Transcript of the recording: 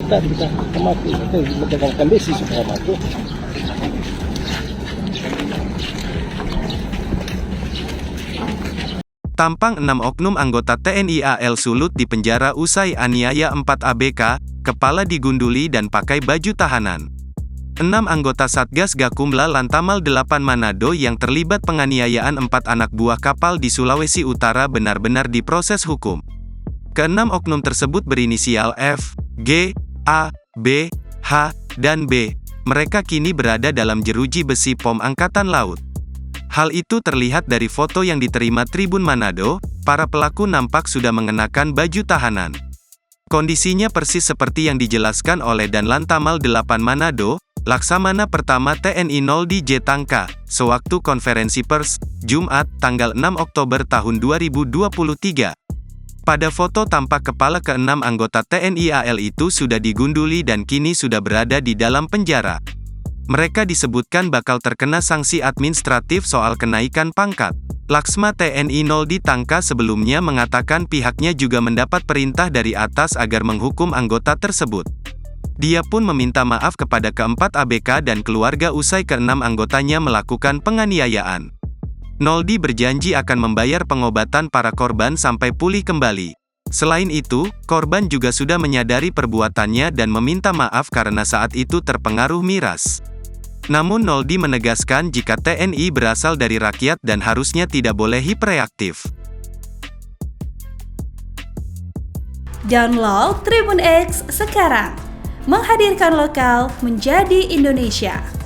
kita mati, kita menjaga kondisi supaya mati. Tampang 6 oknum anggota TNI AL Sulut di penjara usai aniaya 4 ABK, kepala digunduli dan pakai baju tahanan. 6 anggota Satgas Gakumla Lantamal 8 Manado yang terlibat penganiayaan 4 anak buah kapal di Sulawesi Utara benar-benar diproses hukum. Keenam oknum tersebut berinisial F, G, A, B, H, dan B. Mereka kini berada dalam jeruji besi POM Angkatan Laut. Hal itu terlihat dari foto yang diterima Tribun Manado, para pelaku nampak sudah mengenakan baju tahanan. Kondisinya persis seperti yang dijelaskan oleh Dan Lantamal 8 Manado, Laksamana Pertama TNI 0 di Jetangka, sewaktu konferensi pers, Jumat, tanggal 6 Oktober tahun 2023. Pada foto tampak kepala ke-6 anggota TNI AL itu sudah digunduli dan kini sudah berada di dalam penjara. Mereka disebutkan bakal terkena sanksi administratif soal kenaikan pangkat. Laksma TNI 0 di Tangka sebelumnya mengatakan pihaknya juga mendapat perintah dari atas agar menghukum anggota tersebut. Dia pun meminta maaf kepada keempat ABK dan keluarga usai ke-6 anggotanya melakukan penganiayaan. Noldi berjanji akan membayar pengobatan para korban sampai pulih kembali. Selain itu, korban juga sudah menyadari perbuatannya dan meminta maaf karena saat itu terpengaruh miras. Namun Noldi menegaskan jika TNI berasal dari rakyat dan harusnya tidak boleh hiperaktif. Download Tribun X sekarang, menghadirkan lokal menjadi Indonesia.